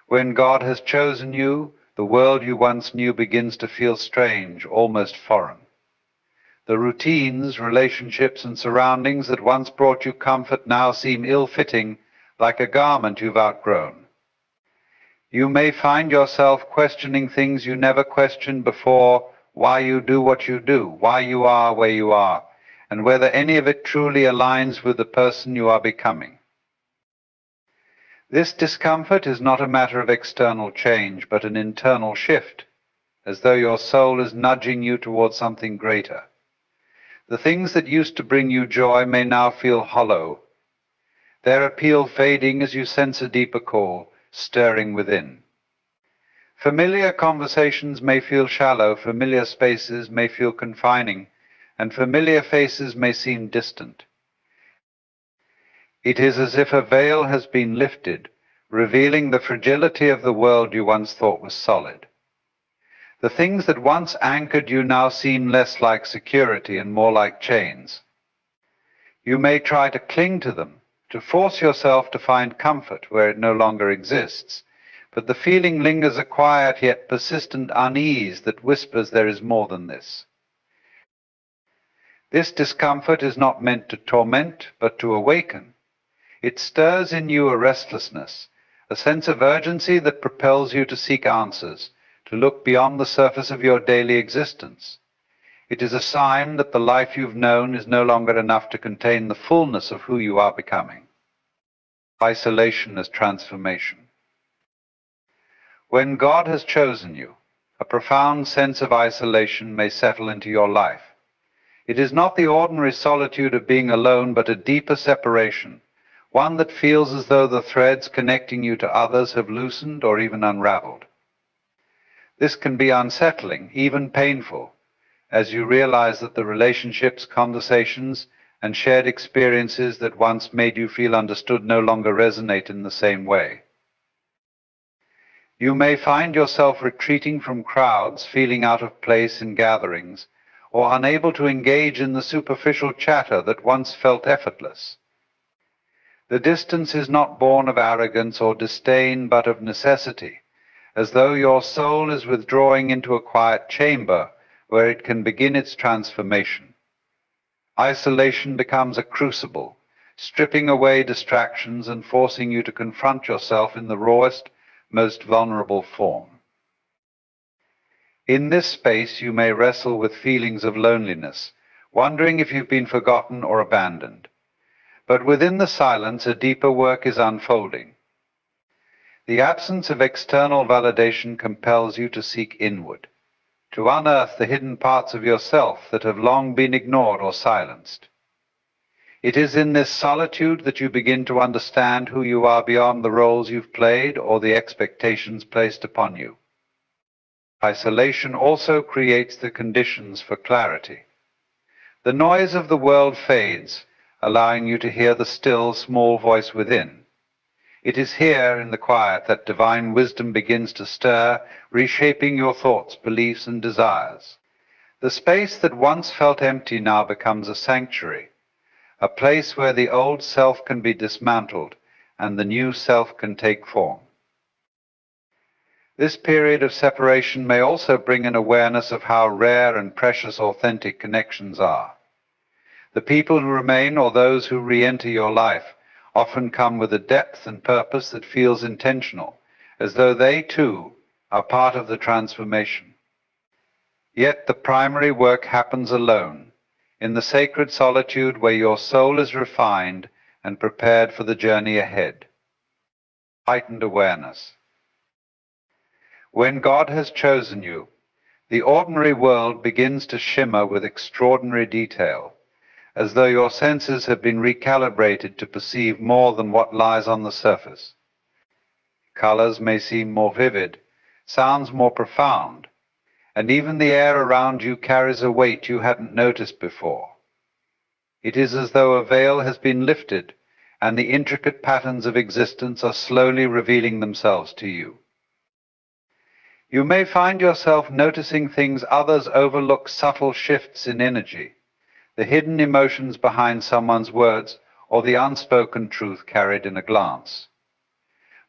When God has chosen you, the world you once knew begins to feel strange, almost foreign. The routines, relationships, and surroundings that once brought you comfort now seem ill-fitting, like a garment you've outgrown. You may find yourself questioning things you never questioned before: why you do what you do, why you are where you are, and whether any of it truly aligns with the person you are becoming. This discomfort is not a matter of external change, but an internal shift, as though your soul is nudging you towards something greater. The things that used to bring you joy may now feel hollow, their appeal fading as you sense a deeper call stirring within. Familiar conversations may feel shallow, familiar spaces may feel confining, and familiar faces may seem distant. It is as if a veil has been lifted, revealing the fragility of the world you once thought was solid. The things that once anchored you now seem less like security and more like chains. You may try to cling to them, to force yourself to find comfort where it no longer exists, but the feeling lingers, a quiet yet persistent unease that whispers there is more than this. This discomfort is not meant to torment, but to awaken. It stirs in you a restlessness, a sense of urgency that propels you to seek answers, to look beyond the surface of your daily existence. It is a sign that the life you've known is no longer enough to contain the fullness of who you are becoming. Isolation as transformation. When God has chosen you, a profound sense of isolation may settle into your life. It is not the ordinary solitude of being alone, but a deeper separation, one that feels as though the threads connecting you to others have loosened or even unraveled. This can be unsettling, even painful, as you realize that the relationships, conversations, and shared experiences that once made you feel understood no longer resonate in the same way. You may find yourself retreating from crowds, feeling out of place in gatherings, or unable to engage in the superficial chatter that once felt effortless. The distance is not born of arrogance or disdain, but of necessity, as though your soul is withdrawing into a quiet chamber where it can begin its transformation. Isolation becomes a crucible, stripping away distractions and forcing you to confront yourself in the rawest, most vulnerable form. In this space, you may wrestle with feelings of loneliness, wondering if you've been forgotten or abandoned. But within the silence, a deeper work is unfolding. The absence of external validation compels you to seek inward, to unearth the hidden parts of yourself that have long been ignored or silenced. It is in this solitude that you begin to understand who you are beyond the roles you've played or the expectations placed upon you. Isolation also creates the conditions for clarity. The noise of the world fades, allowing you to hear the still, small voice within. It is here, in the quiet, that divine wisdom begins to stir, reshaping your thoughts, beliefs, and desires. The space that once felt empty now becomes a sanctuary, a place where the old self can be dismantled and the new self can take form. This period of separation may also bring an awareness of how rare and precious authentic connections are. The people who remain, or those who re-enter your life, often come with a depth and purpose that feels intentional, as though they too are part of the transformation. Yet the primary work happens alone, in the sacred solitude where your soul is refined and prepared for the journey ahead. Heightened awareness. When God has chosen you, the ordinary world begins to shimmer with extraordinary detail, as though your senses have been recalibrated to perceive more than what lies on the surface. Colors may seem more vivid, sounds more profound, and even the air around you carries a weight you hadn't noticed before. It is as though a veil has been lifted, and the intricate patterns of existence are slowly revealing themselves to you. You may find yourself noticing things others overlook: subtle shifts in energy, the hidden emotions behind someone's words, or the unspoken truth carried in a glance.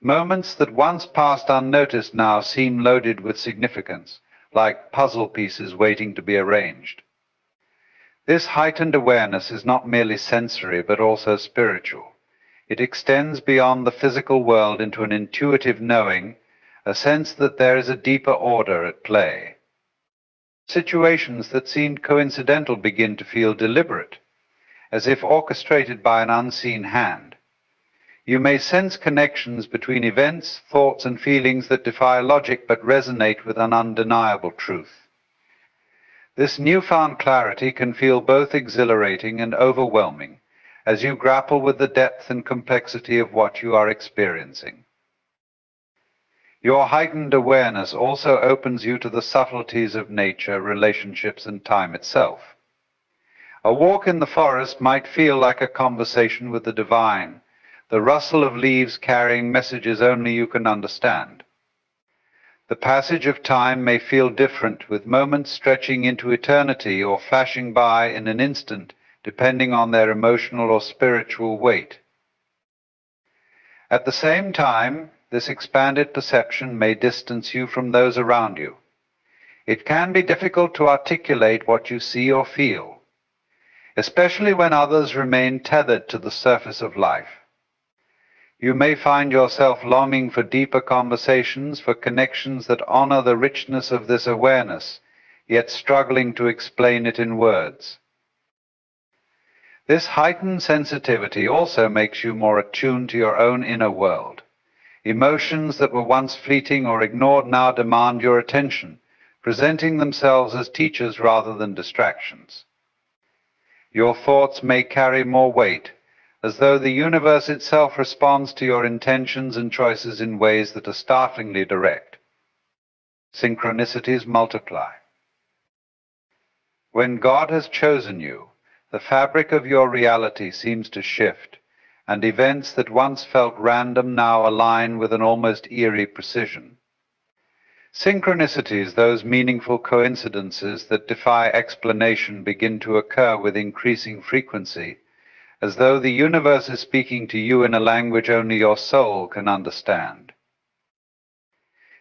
Moments that once passed unnoticed now seem loaded with significance, like puzzle pieces waiting to be arranged. This heightened awareness is not merely sensory but also spiritual. It extends beyond the physical world into an intuitive knowing, a sense that there is a deeper order at play. Situations that seemed coincidental begin to feel deliberate, as if orchestrated by an unseen hand. You may sense connections between events, thoughts, and feelings that defy logic but resonate with an undeniable truth. This newfound clarity can feel both exhilarating and overwhelming as you grapple with the depth and complexity of what you are experiencing. Your heightened awareness also opens you to the subtleties of nature, relationships, and time itself. A walk in the forest might feel like a conversation with the divine, the rustle of leaves carrying messages only you can understand. The passage of time may feel different, with moments stretching into eternity or flashing by in an instant, depending on their emotional or spiritual weight. At the same time, this expanded perception may distance you from those around you. It can be difficult to articulate what you see or feel, especially when others remain tethered to the surface of life. You may find yourself longing for deeper conversations, for connections that honor the richness of this awareness, yet struggling to explain it in words. This heightened sensitivity also makes you more attuned to your own inner world. Emotions that were once fleeting or ignored now demand your attention, presenting themselves as teachers rather than distractions. Your thoughts may carry more weight, as though the universe itself responds to your intentions and choices in ways that are startlingly direct. Synchronicities multiply. When God has chosen you, the fabric of your reality seems to shift, and events that once felt random now align with an almost eerie precision. Synchronicities, those meaningful coincidences that defy explanation, begin to occur with increasing frequency, as though the universe is speaking to you in a language only your soul can understand.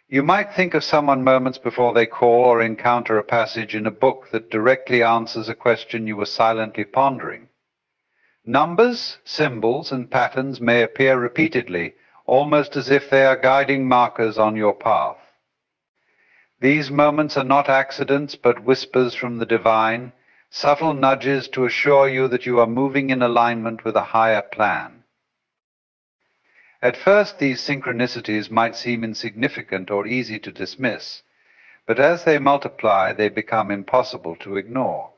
You might think of someone moments before they call or encounter a passage in a book that directly answers a question you were silently pondering. Numbers, symbols, and patterns may appear repeatedly, almost as if they are guiding markers on your path. These moments are not accidents but whispers from the divine, subtle nudges to assure you that you are moving in alignment with a higher plan. At first, these synchronicities might seem insignificant or easy to dismiss, but as they multiply, they become impossible to ignore.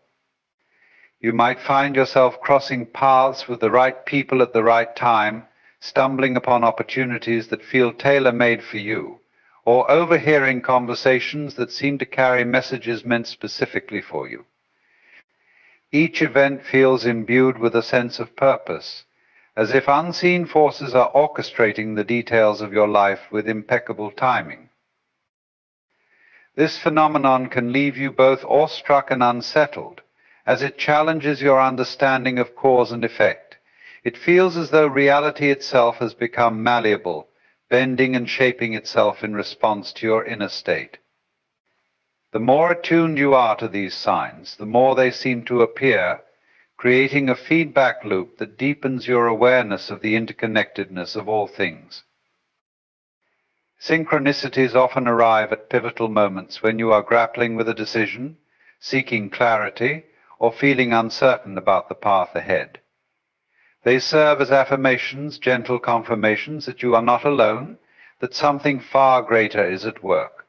You might find yourself crossing paths with the right people at the right time, stumbling upon opportunities that feel tailor-made for you, or overhearing conversations that seem to carry messages meant specifically for you. Each event feels imbued with a sense of purpose, as if unseen forces are orchestrating the details of your life with impeccable timing. This phenomenon can leave you both awestruck and unsettled, as it challenges your understanding of cause and effect. It feels as though reality itself has become malleable, bending and shaping itself in response to your inner state. The more attuned you are to these signs, the more they seem to appear, creating a feedback loop that deepens your awareness of the interconnectedness of all things. Synchronicities often arrive at pivotal moments when you are grappling with a decision, seeking clarity, or feeling uncertain about the path ahead. They serve as affirmations, gentle confirmations that you are not alone, that something far greater is at work.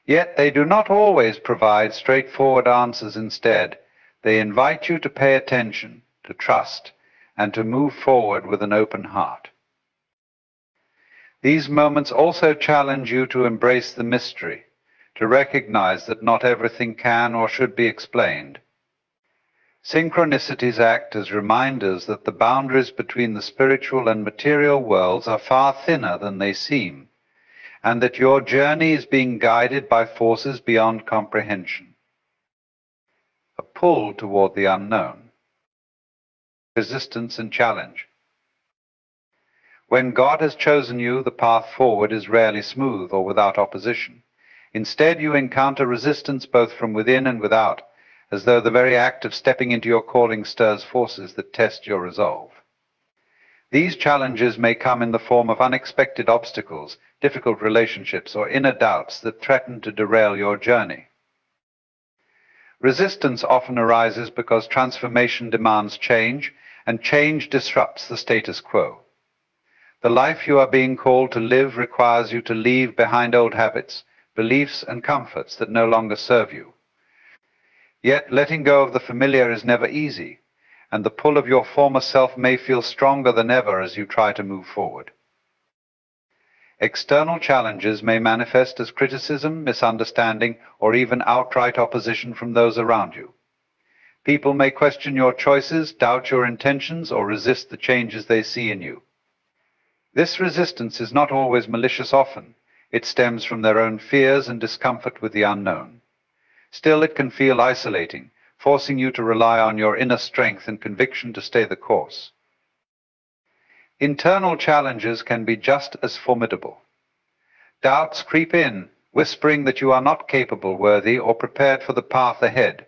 Yet they do not always provide straightforward answers. Instead, they invite you to pay attention, to trust, and to move forward with an open heart. These moments also challenge you to embrace the mystery, to recognize that not everything can or should be explained. Synchronicities act as reminders that the boundaries between the spiritual and material worlds are far thinner than they seem, and that your journey is being guided by forces beyond comprehension. A pull toward the unknown, resistance and challenge. When God has chosen you, the path forward is rarely smooth or without opposition. Instead, you encounter resistance both from within and without, as though the very act of stepping into your calling stirs forces that test your resolve. These challenges may come in the form of unexpected obstacles, difficult relationships, or inner doubts that threaten to derail your journey. Resistance often arises because transformation demands change, and change disrupts the status quo. The life you are being called to live requires you to leave behind old habits, beliefs, and comforts that no longer serve you. Yet letting go of the familiar is never easy, and the pull of your former self may feel stronger than ever as you try to move forward. External challenges may manifest as criticism, misunderstanding, or even outright opposition from those around you. People may question your choices, doubt your intentions, or resist the changes they see in you. This resistance is not always malicious often. It stems from their own fears and discomfort with the unknown. Still, it can feel isolating, forcing you to rely on your inner strength and conviction to stay the course. Internal challenges can be just as formidable. Doubts creep in, whispering that you are not capable, worthy, or prepared for the path ahead.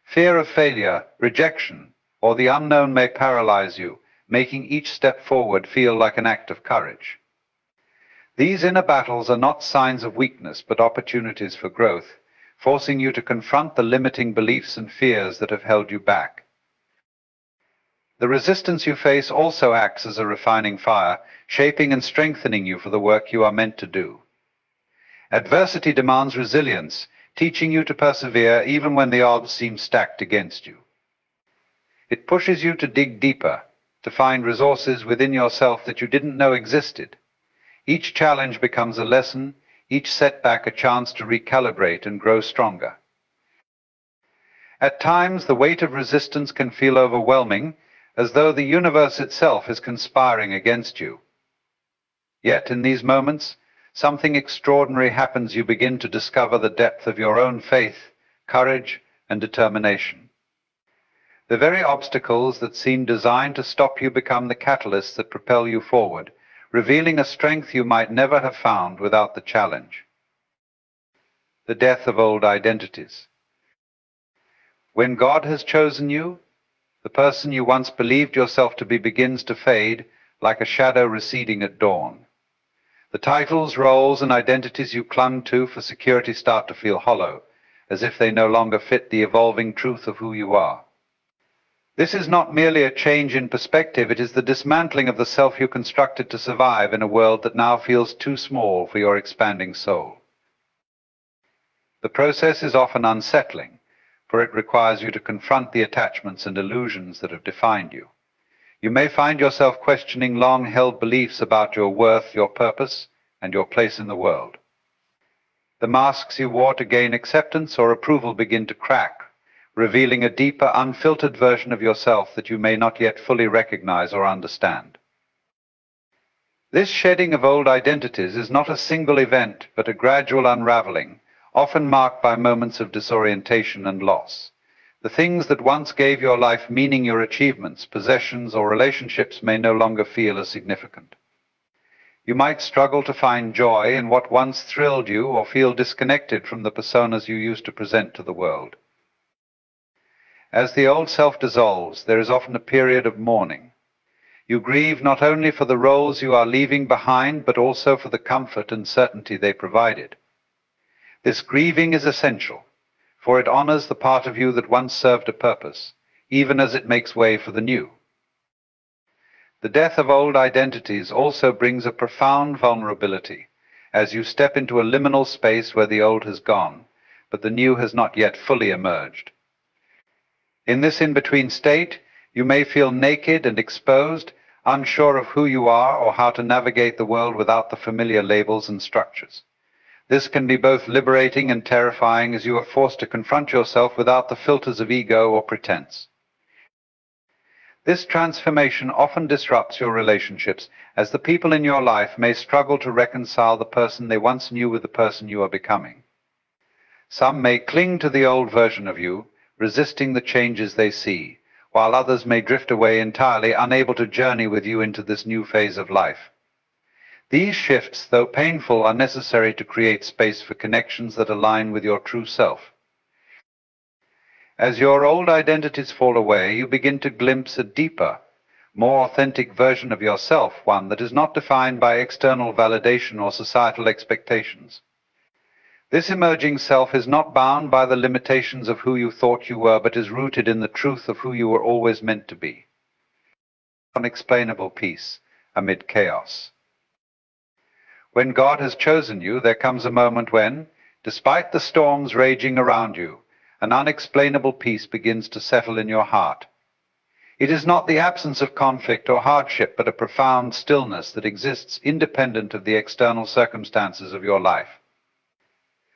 Fear of failure, rejection, or the unknown may paralyze you, making each step forward feel like an act of courage. These inner battles are not signs of weakness, but opportunities for growth, forcing you to confront the limiting beliefs and fears that have held you back. The resistance you face also acts as a refining fire, shaping and strengthening you for the work you are meant to do. Adversity demands resilience, teaching you to persevere even when the odds seem stacked against you. It pushes you to dig deeper, to find resources within yourself that you didn't know existed. Each challenge becomes a lesson, each setback a chance to recalibrate and grow stronger. At times, the weight of resistance can feel overwhelming, as though the universe itself is conspiring against you. Yet in these moments, something extraordinary happens. You begin to discover the depth of your own faith, courage, and determination. The very obstacles that seem designed to stop you become the catalysts that propel you forward, revealing a strength you might never have found without the challenge. The death of old identities. When God has chosen you, the person you once believed yourself to be begins to fade, like a shadow receding at dawn. The titles, roles, and identities you clung to for security start to feel hollow, as if they no longer fit the evolving truth of who you are. This is not merely a change in perspective, it is the dismantling of the self you constructed to survive in a world that now feels too small for your expanding soul. The process is often unsettling, for it requires you to confront the attachments and illusions that have defined you. You may find yourself questioning long-held beliefs about your worth, your purpose, and your place in the world. The masks you wore to gain acceptance or approval begin to crack, revealing a deeper, unfiltered version of yourself that you may not yet fully recognize or understand. This shedding of old identities is not a single event, but a gradual unraveling, often marked by moments of disorientation and loss. The things that once gave your life meaning, your achievements, possessions, or relationships may no longer feel as significant. You might struggle to find joy in what once thrilled you, or feel disconnected from the personas you used to present to the world. As the old self dissolves, there is often a period of mourning. You grieve not only for the roles you are leaving behind, but also for the comfort and certainty they provided. This grieving is essential, for it honors the part of you that once served a purpose, even as it makes way for the new. The death of old identities also brings a profound vulnerability, as you step into a liminal space where the old has gone, but the new has not yet fully emerged. In this in-between state, you may feel naked and exposed, unsure of who you are or how to navigate the world without the familiar labels and structures. This can be both liberating and terrifying, as you are forced to confront yourself without the filters of ego or pretense. This transformation often disrupts your relationships, as the people in your life may struggle to reconcile the person they once knew with the person you are becoming. Some may cling to the old version of you, resisting the changes they see, while others may drift away entirely, unable to journey with you into this new phase of life. These shifts, though painful, are necessary to create space for connections that align with your true self. As your old identities fall away, you begin to glimpse a deeper, more authentic version of yourself, one that is not defined by external validation or societal expectations. This emerging self is not bound by the limitations of who you thought you were, but is rooted in the truth of who you were always meant to be. Unexplainable peace amid chaos. When God has chosen you, there comes a moment when, despite the storms raging around you, an unexplainable peace begins to settle in your heart. It is not the absence of conflict or hardship, but a profound stillness that exists independent of the external circumstances of your life.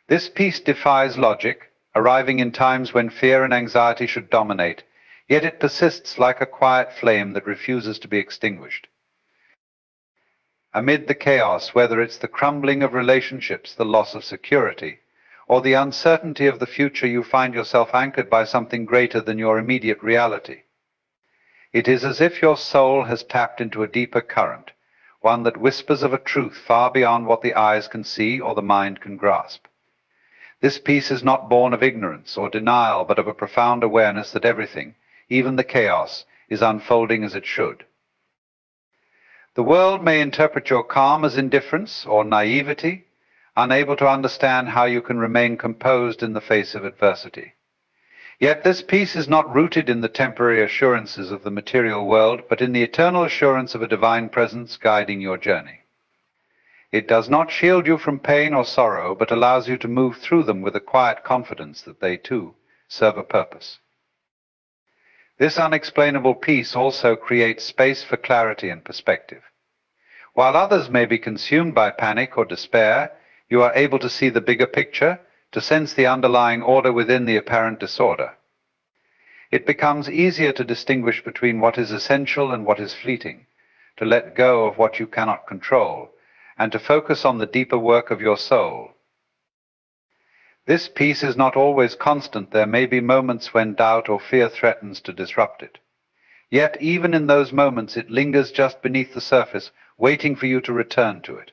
This peace defies logic, arriving in times when fear and anxiety should dominate, yet it persists like a quiet flame that refuses to be extinguished. Amid the chaos, whether it's the crumbling of relationships, the loss of security, or the uncertainty of the future, you find yourself anchored by something greater than your immediate reality. It is as if your soul has tapped into a deeper current, one that whispers of a truth far beyond what the eyes can see or the mind can grasp. This peace is not born of ignorance or denial, but of a profound awareness that everything, even the chaos, is unfolding as it should. The world may interpret your calm as indifference or naivety, unable to understand how you can remain composed in the face of adversity. Yet this peace is not rooted in the temporary assurances of the material world, but in the eternal assurance of a divine presence guiding your journey. It does not shield you from pain or sorrow, but allows you to move through them with a quiet confidence that they, too, serve a purpose. This unexplainable peace also creates space for clarity and perspective. While others may be consumed by panic or despair, you are able to see the bigger picture, to sense the underlying order within the apparent disorder. It becomes easier to distinguish between what is essential and what is fleeting, to let go of what you cannot control, and to focus on the deeper work of your soul. This peace is not always constant. There may be moments when doubt or fear threatens to disrupt it. Yet even in those moments it lingers just beneath the surface, waiting for you to return to it.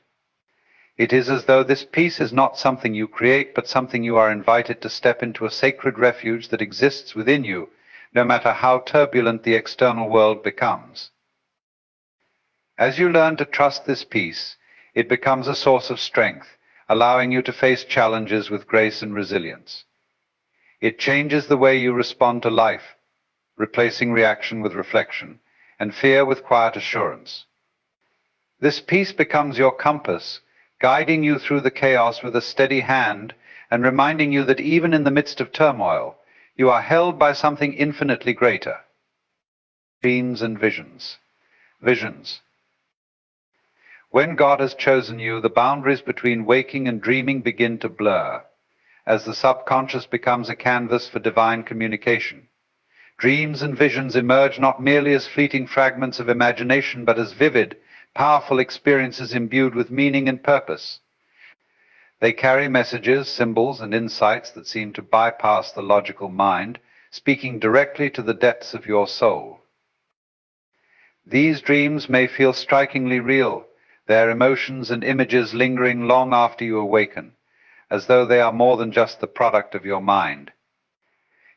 It is as though this peace is not something you create, but something you are invited to step into, a sacred refuge that exists within you, no matter how turbulent the external world becomes. As you learn to trust this peace, it becomes a source of strength, allowing you to face challenges with grace and resilience. It changes the way you respond to life, replacing reaction with reflection and fear with quiet assurance. This peace becomes your compass, guiding you through the chaos with a steady hand and reminding you that even in the midst of turmoil, you are held by something infinitely greater. Dreams and visions. Visions. When God has chosen you, the boundaries between waking and dreaming begin to blur, as the subconscious becomes a canvas for divine communication. Dreams and visions emerge not merely as fleeting fragments of imagination, but as vivid, powerful experiences imbued with meaning and purpose. They carry messages, symbols, and insights that seem to bypass the logical mind, speaking directly to the depths of your soul. These dreams may feel strikingly real, their emotions and images lingering long after you awaken, as though they are more than just the product of your mind.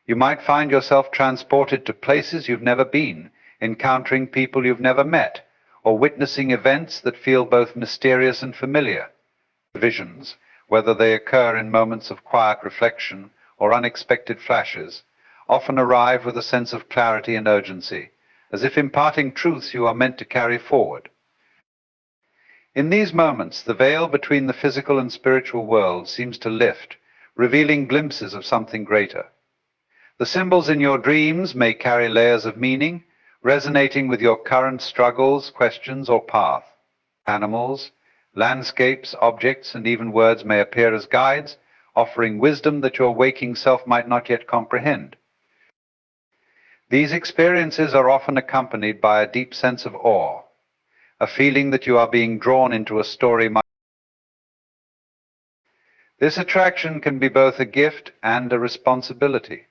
You might find yourself transported to places you've never been, encountering people you've never met, or witnessing events that feel both mysterious and familiar. Visions, whether they occur in moments of quiet reflection or unexpected flashes, often arrive with a sense of clarity and urgency, as if imparting truths you are meant to carry forward. In these moments, the veil between the physical and spiritual world seems to lift, revealing glimpses of something greater. The symbols in your dreams may carry layers of meaning, resonating with your current struggles, questions, or path. Animals, landscapes, objects, and even words may appear as guides, offering wisdom that your waking self might not yet comprehend. These experiences are often accompanied by a deep sense of awe, a feeling that you are being drawn into a story. This attraction can be both a gift and a responsibility.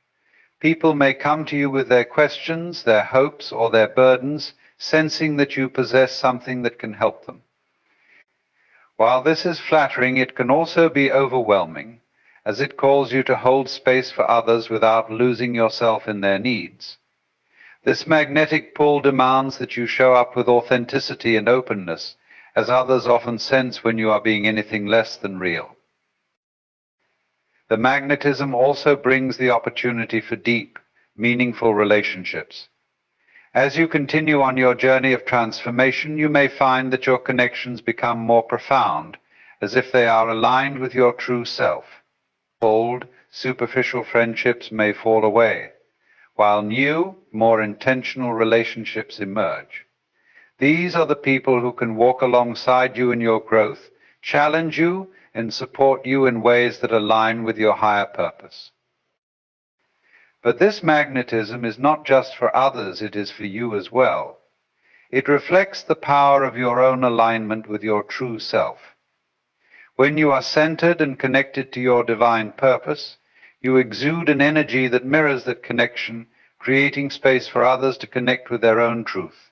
People may come to you with their questions, their hopes, or their burdens, sensing that you possess something that can help them. While this is flattering, it can also be overwhelming, as it calls you to hold space for others without losing yourself in their needs. This magnetic pull demands that you show up with authenticity and openness, as others often sense when you are being anything less than real. The magnetism also brings the opportunity for deep, meaningful relationships. As you continue on your journey of transformation, you may find that your connections become more profound, as if they are aligned with your true self. Old, superficial friendships may fall away, while new, more intentional relationships emerge. These are the people who can walk alongside you in your growth, challenge you, and support you in ways that align with your higher purpose. But this magnetism is not just for others, it is for you as well. It reflects the power of your own alignment with your true self. When you are centered and connected to your divine purpose, you exude an energy that mirrors that connection, creating space for others to connect with their own truth.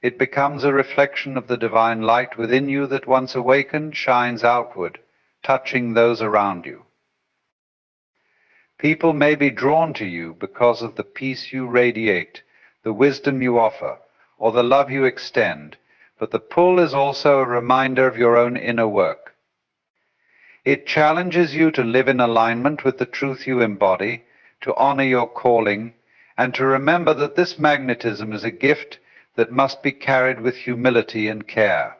It becomes a reflection of the divine light within you that, once awakened, shines outward, touching those around you. People may be drawn to you because of the peace you radiate, the wisdom you offer, or the love you extend, but the pull is also a reminder of your own inner work. It challenges you to live in alignment with the truth you embody, to honor your calling, and to remember that this magnetism is a gift that must be carried with humility and care.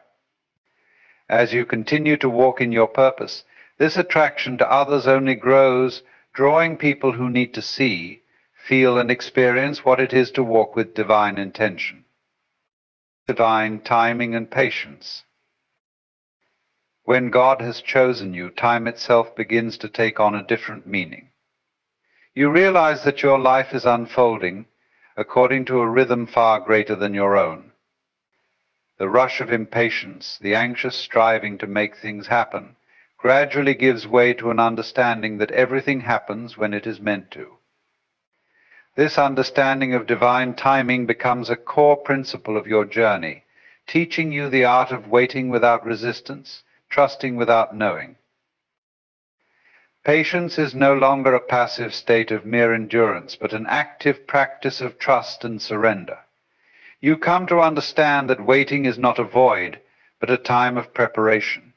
As you continue to walk in your purpose, this attraction to others only grows, drawing people who need to see, feel, and experience what it is to walk with divine intention, divine timing and patience. When God has chosen you, time itself begins to take on a different meaning. You realize that your life is unfolding according to a rhythm far greater than your own. The rush of impatience, the anxious striving to make things happen, gradually gives way to an understanding that everything happens when it is meant to. This understanding of divine timing becomes a core principle of your journey, teaching you the art of waiting without resistance, trusting without knowing. Patience is no longer a passive state of mere endurance, but an active practice of trust and surrender. You come to understand that waiting is not a void, but a time of preparation.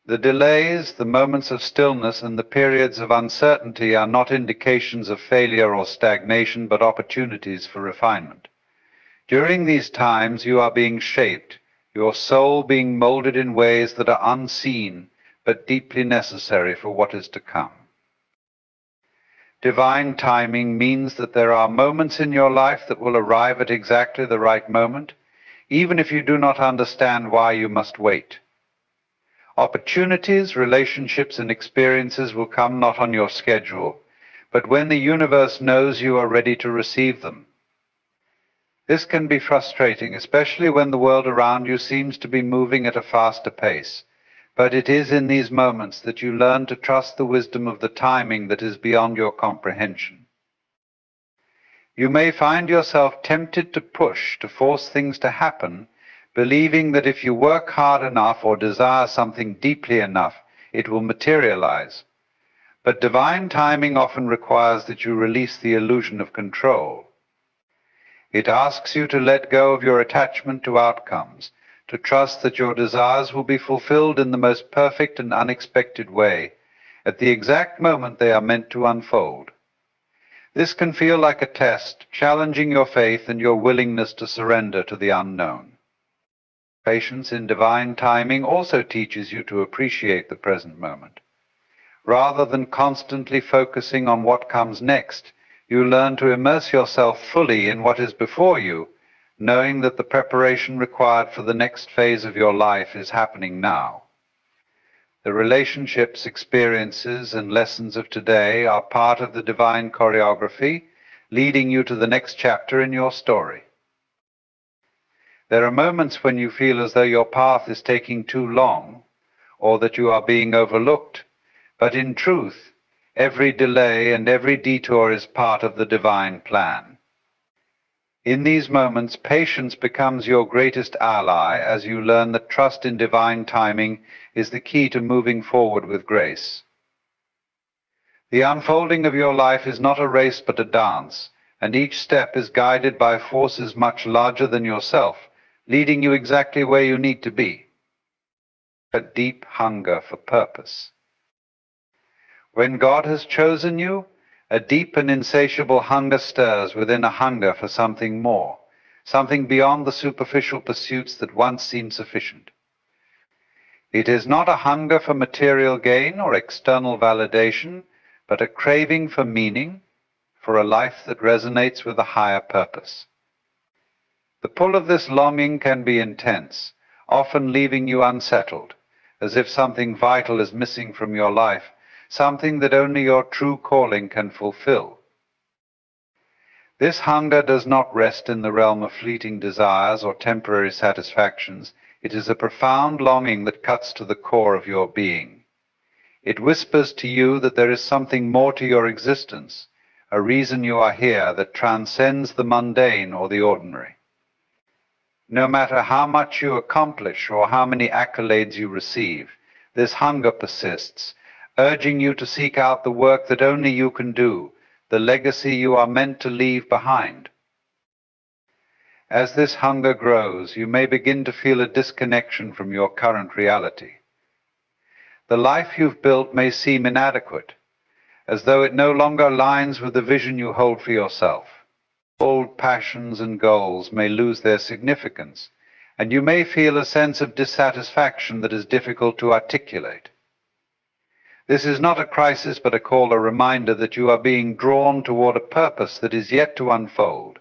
The delays, the moments of stillness, and the periods of uncertainty are not indications of failure or stagnation, but opportunities for refinement. During these times, you are being shaped, your soul being molded in ways that are unseen, but deeply necessary for what is to come. Divine timing means that there are moments in your life that will arrive at exactly the right moment, even if you do not understand why you must wait. Opportunities, relationships, and experiences will come not on your schedule, but when the universe knows you are ready to receive them. This can be frustrating, especially when the world around you seems to be moving at a faster pace. But it is in these moments that you learn to trust the wisdom of the timing that is beyond your comprehension. You may find yourself tempted to push, to force things to happen, believing that if you work hard enough or desire something deeply enough, it will materialize. But divine timing often requires that you release the illusion of control. It asks you to let go of your attachment to outcomes, to trust that your desires will be fulfilled in the most perfect and unexpected way, at the exact moment they are meant to unfold. This can feel like a test, challenging your faith and your willingness to surrender to the unknown. Patience in divine timing also teaches you to appreciate the present moment. Rather than constantly focusing on what comes next, you learn to immerse yourself fully in what is before you, knowing that the preparation required for the next phase of your life is happening now. The relationships, experiences, and lessons of today are part of the divine choreography, leading you to the next chapter in your story. There are moments when you feel as though your path is taking too long, or that you are being overlooked, but in truth, every delay and every detour is part of the divine plan. In these moments, patience becomes your greatest ally as you learn that trust in divine timing is the key to moving forward with grace. The unfolding of your life is not a race but a dance, and each step is guided by forces much larger than yourself, leading you exactly where you need to be. A deep hunger for purpose. When God has chosen you, a deep and insatiable hunger stirs within, a hunger for something more, something beyond the superficial pursuits that once seemed sufficient. It is not a hunger for material gain or external validation, but a craving for meaning, for a life that resonates with a higher purpose. The pull of this longing can be intense, often leaving you unsettled, as if something vital is missing from your life, something that only your true calling can fulfill. This hunger does not rest in the realm of fleeting desires or temporary satisfactions. It is a profound longing that cuts to the core of your being. It whispers to you that there is something more to your existence, a reason you are here that transcends the mundane or the ordinary. No matter how much you accomplish or how many accolades you receive, this hunger persists, urging you to seek out the work that only you can do, the legacy you are meant to leave behind. As this hunger grows, you may begin to feel a disconnection from your current reality. The life you've built may seem inadequate, as though it no longer aligns with the vision you hold for yourself. Old passions and goals may lose their significance, and you may feel a sense of dissatisfaction that is difficult to articulate. This is not a crisis, but a reminder that you are being drawn toward a purpose that is yet to unfold.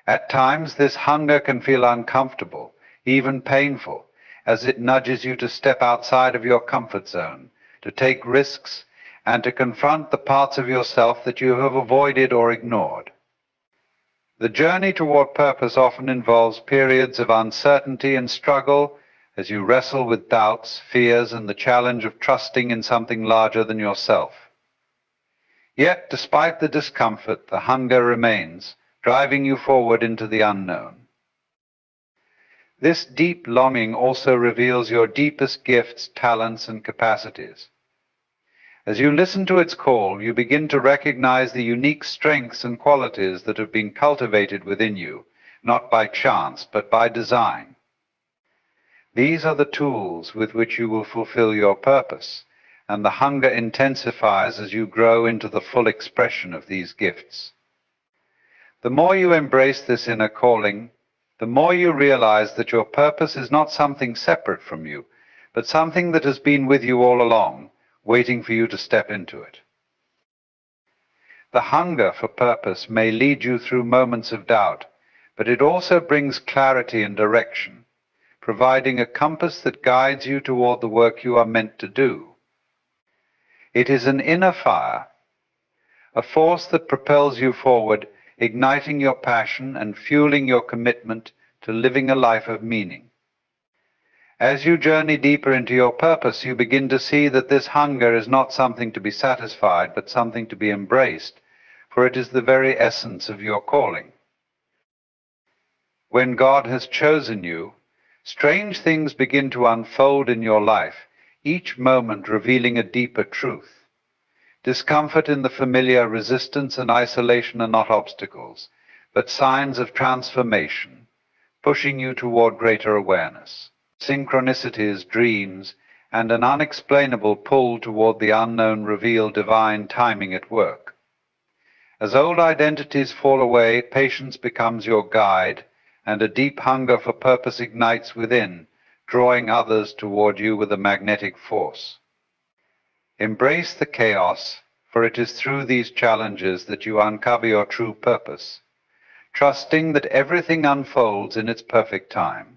At times, this hunger can feel uncomfortable, even painful, as it nudges you to step outside of your comfort zone, to take risks, and to confront the parts of yourself that you have avoided or ignored. The journey toward purpose often involves periods of uncertainty and struggle as you wrestle with doubts, fears, and the challenge of trusting in something larger than yourself. Yet, despite the discomfort, the hunger remains, driving you forward into the unknown. This deep longing also reveals your deepest gifts, talents, and capacities. As you listen to its call, you begin to recognize the unique strengths and qualities that have been cultivated within you, not by chance, but by design. These are the tools with which you will fulfill your purpose, and the hunger intensifies as you grow into the full expression of these gifts. The more you embrace this inner calling, the more you realize that your purpose is not something separate from you, but something that has been with you all along, waiting for you to step into it. The hunger for purpose may lead you through moments of doubt, but it also brings clarity and direction, providing a compass that guides you toward the work you are meant to do. It is an inner fire, a force that propels you forward, igniting your passion and fueling your commitment to living a life of meaning. As you journey deeper into your purpose, you begin to see that this hunger is not something to be satisfied, but something to be embraced, for it is the very essence of your calling. When God has chosen you, strange things begin to unfold in your life, each moment revealing a deeper truth. Discomfort in the familiar, resistance and isolation are not obstacles, but signs of transformation, pushing you toward greater awareness. Synchronicities, dreams, and an unexplainable pull toward the unknown reveal divine timing at work. As old identities fall away, patience becomes your guide, and a deep hunger for purpose ignites within, drawing others toward you with a magnetic force. Embrace the chaos, for it is through these challenges that you uncover your true purpose, trusting that everything unfolds in its perfect time.